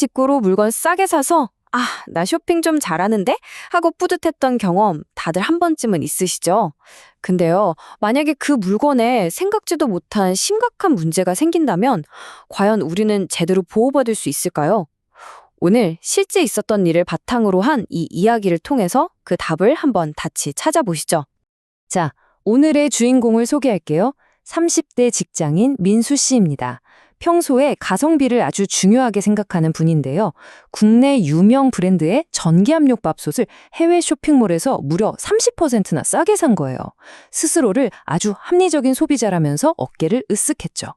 직구로 물건 싸게 사서 아, 나 쇼핑 좀 잘하는데? 하고 뿌듯했던 경험 다들 한 번쯤은 있으시죠? 근데요, 만약에 그 물건에 생각지도 못한 심각한 문제가 생긴다면 과연 우리는 제대로 보호받을 수 있을까요? 오늘 실제 있었던 일을 바탕으로 한 이 이야기를 통해서 그 답을 한번 같이 찾아보시죠. 자, 오늘의 주인공을 소개할게요. 30대 직장인 민수 씨입니다. 평소에 가성비를 아주 중요하게 생각하는 분인데요. 국내 유명 브랜드의 전기압력밥솥을 해외 쇼핑몰에서 무려 30%나 싸게 산 거예요. 스스로를 아주 합리적인 소비자라면서 어깨를 으쓱했죠.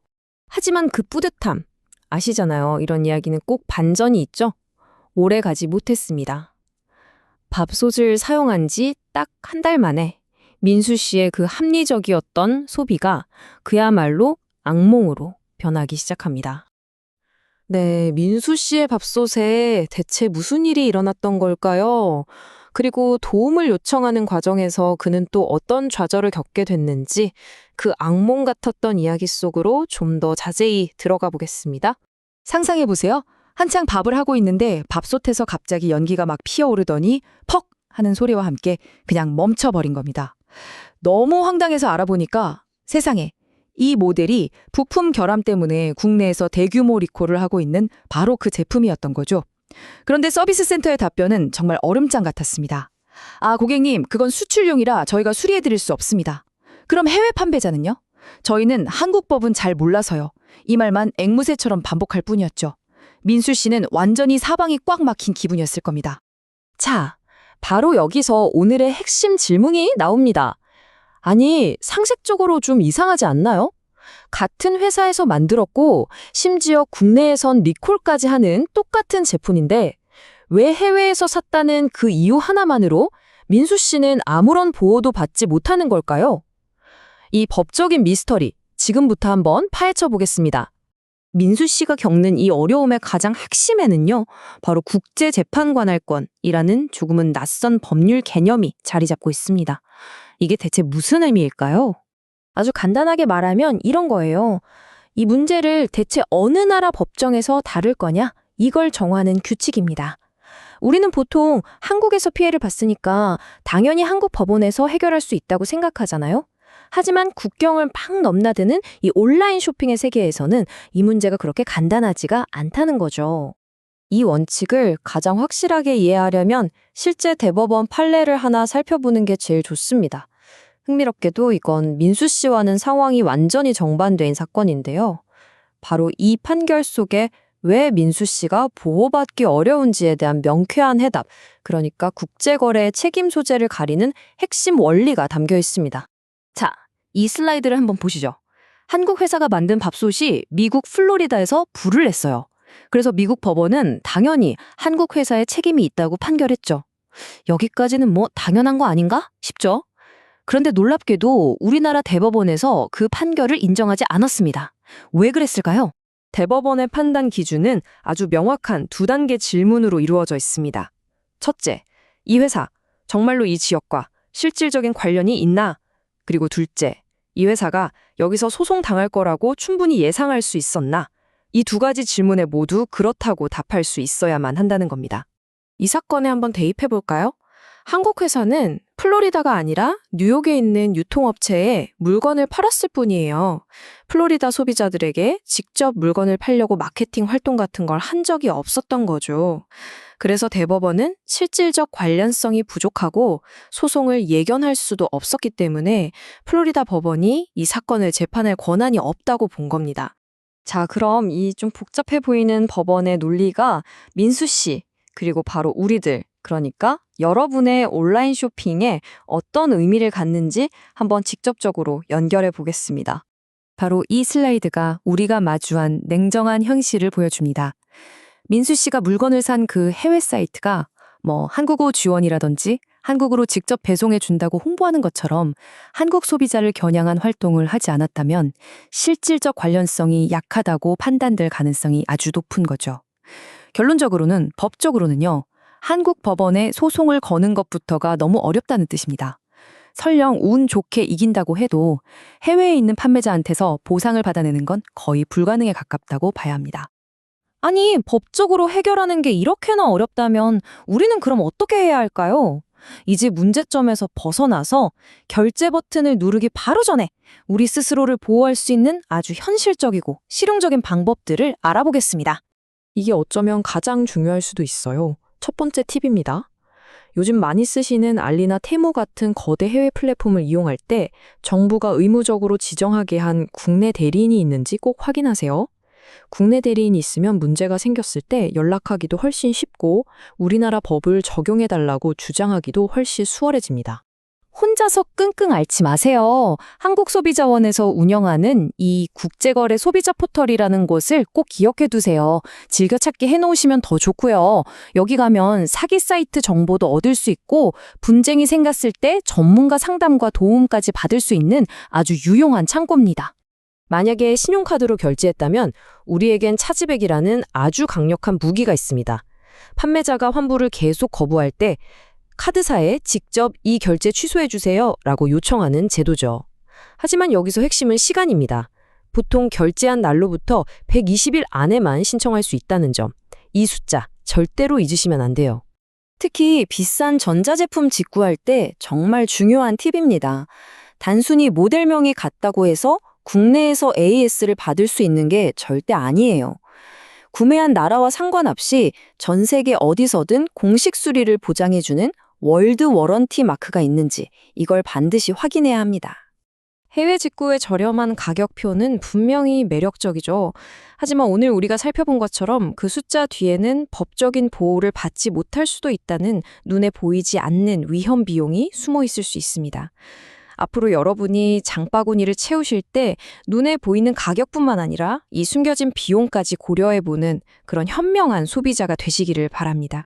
하지만 그 뿌듯함, 아시잖아요. 이런 이야기는 꼭 반전이 있죠. 오래 가지 못했습니다. 밥솥을 사용한 지 딱 한 달 만에 민수 씨의 그 합리적이었던 소비가 그야말로 악몽으로 변하기 시작합니다. 네, 민수 씨의 밥솥에 대체 무슨 일이 일어났던 걸까요? 그리고 도움을 요청하는 과정에서 그는 또 어떤 좌절을 겪게 됐는지 그 악몽 같았던 이야기 속으로 좀 더 자세히 들어가 보겠습니다. 상상해보세요. 한창 밥을 하고 있는데 밥솥에서 갑자기 연기가 막 피어오르더니 퍽! 하는 소리와 함께 그냥 멈춰버린 겁니다. 너무 황당해서 알아보니까 세상에 이 모델이 부품 결함 때문에 국내에서 대규모 리콜을 하고 있는 바로 그 제품이었던 거죠. 그런데 서비스 센터의 답변은 정말 얼음장 같았습니다. 아, 고객님, 그건 수출용이라 저희가 수리해드릴 수 없습니다. 그럼 해외 판매자는요? 저희는 한국 법은 잘 몰라서요. 이 말만 앵무새처럼 반복할 뿐이었죠. 민수 씨는 완전히 사방이 꽉 막힌 기분이었을 겁니다. 자, 바로 여기서 오늘의 핵심 질문이 나옵니다. 아니, 상식적으로 좀 이상하지 않나요? 같은 회사에서 만들었고 심지어 국내에선 리콜까지 하는 똑같은 제품인데 왜 해외에서 샀다는 그 이유 하나만으로 민수 씨는 아무런 보호도 받지 못하는 걸까요? 이 법적인 미스터리, 지금부터 한번 파헤쳐 보겠습니다. 민수 씨가 겪는 이 어려움의 가장 핵심에는요, 바로 국제재판관할권이라는 조금은 낯선 법률 개념이 자리 잡고 있습니다. 이게 대체 무슨 의미일까요? 아주 간단하게 말하면 이런 거예요. 이 문제를 대체 어느 나라 법정에서 다룰 거냐? 이걸 정하는 규칙입니다. 우리는 보통 한국에서 피해를 봤으니까 당연히 한국 법원에서 해결할 수 있다고 생각하잖아요. 하지만 국경을 막 넘나드는 이 온라인 쇼핑의 세계에서는 이 문제가 그렇게 간단하지가 않다는 거죠. 이 원칙을 가장 확실하게 이해하려면 실제 대법원 판례를 하나 살펴보는 게 제일 좋습니다. 흥미롭게도 이건 민수 씨와는 상황이 완전히 정반대인 사건인데요. 바로 이 판결 속에 왜 민수 씨가 보호받기 어려운지에 대한 명쾌한 해답, 그러니까 국제거래의 책임 소재를 가리는 핵심 원리가 담겨 있습니다. 자, 이 슬라이드를 한번 보시죠. 한국 회사가 만든 밥솥이 미국 플로리다에서 불을 냈어요. 그래서 미국 법원은 당연히 한국 회사에 책임이 있다고 판결했죠. 여기까지는 뭐 당연한 거 아닌가 싶죠? 그런데 놀랍게도 우리나라 대법원에서 그 판결을 인정하지 않았습니다. 왜 그랬을까요? 대법원의 판단 기준은 아주 명확한 두 단계 질문으로 이루어져 있습니다. 첫째, 이 회사 정말로 이 지역과 실질적인 관련이 있나? 그리고 둘째, 이 회사가 여기서 소송당할 거라고 충분히 예상할 수 있었나? 이 두 가지 질문에 모두 그렇다고 답할 수 있어야만 한다는 겁니다. 이 사건에 한번 대입해 볼까요? 한국 회사는 플로리다가 아니라 뉴욕에 있는 유통업체에 물건을 팔았을 뿐이에요. 플로리다 소비자들에게 직접 물건을 팔려고 마케팅 활동 같은 걸 한 적이 없었던 거죠. 그래서 대법원은 실질적 관련성이 부족하고 소송을 예견할 수도 없었기 때문에 플로리다 법원이 이 사건을 재판할 권한이 없다고 본 겁니다. 자, 그럼 이 좀 복잡해 보이는 법원의 논리가 민수 씨, 그리고 바로 우리들, 그러니까 여러분의 온라인 쇼핑에 어떤 의미를 갖는지 한번 직접적으로 연결해 보겠습니다. 바로 이 슬라이드가 우리가 마주한 냉정한 현실을 보여줍니다. 민수 씨가 물건을 산 그 해외 사이트가 뭐 한국어 지원이라든지 한국으로 직접 배송해 준다고 홍보하는 것처럼 한국 소비자를 겨냥한 활동을 하지 않았다면 실질적 관련성이 약하다고 판단될 가능성이 아주 높은 거죠. 결론적으로는 법적으로는요. 한국 법원에 소송을 거는 것부터가 너무 어렵다는 뜻입니다. 설령 운 좋게 이긴다고 해도 해외에 있는 판매자한테서 보상을 받아내는 건 거의 불가능에 가깝다고 봐야 합니다. 아니, 법적으로 해결하는 게 이렇게나 어렵다면 우리는 그럼 어떻게 해야 할까요? 이제 문제점에서 벗어나서 결제 버튼을 누르기 바로 전에 우리 스스로를 보호할 수 있는 아주 현실적이고 실용적인 방법들을 알아보겠습니다. 이게 어쩌면 가장 중요할 수도 있어요. 첫 번째 팁입니다. 요즘 많이 쓰시는 알리나 테무 같은 거대 해외 플랫폼을 이용할 때 정부가 의무적으로 지정하게 한 국내 대리인이 있는지 꼭 확인하세요. 국내 대리인이 있으면 문제가 생겼을 때 연락하기도 훨씬 쉽고 우리나라 법을 적용해달라고 주장하기도 훨씬 수월해집니다. 혼자서 끙끙 앓지 마세요. 한국소비자원에서 운영하는 이 국제거래 소비자 포털이라는 곳을 꼭 기억해 두세요. 즐겨찾기 해놓으시면 더 좋고요. 여기 가면 사기 사이트 정보도 얻을 수 있고 분쟁이 생겼을 때 전문가 상담과 도움까지 받을 수 있는 아주 유용한 창고입니다. 만약에 신용카드로 결제했다면 우리에겐 차지백이라는 아주 강력한 무기가 있습니다. 판매자가 환불을 계속 거부할 때 카드사에 직접 이 결제 취소해주세요 라고 요청하는 제도죠. 하지만 여기서 핵심은 시간입니다. 보통 결제한 날로부터 120일 안에만 신청할 수 있다는 점. 이 숫자 절대로 잊으시면 안 돼요. 특히 비싼 전자제품 직구할 때 정말 중요한 팁입니다. 단순히 모델명이 같다고 해서 국내에서 AS를 받을 수 있는 게 절대 아니에요. 구매한 나라와 상관없이 전 세계 어디서든 공식 수리를 보장해주는 월드 워런티 마크가 있는지 이걸 반드시 확인해야 합니다. 해외 직구의 저렴한 가격표는 분명히 매력적이죠. 하지만 오늘 우리가 살펴본 것처럼 그 숫자 뒤에는 법적인 보호를 받지 못할 수도 있다는 눈에 보이지 않는 위험 비용이 숨어 있을 수 있습니다. 앞으로 여러분이 장바구니를 채우실 때 눈에 보이는 가격뿐만 아니라 이 숨겨진 비용까지 고려해보는 그런 현명한 소비자가 되시기를 바랍니다.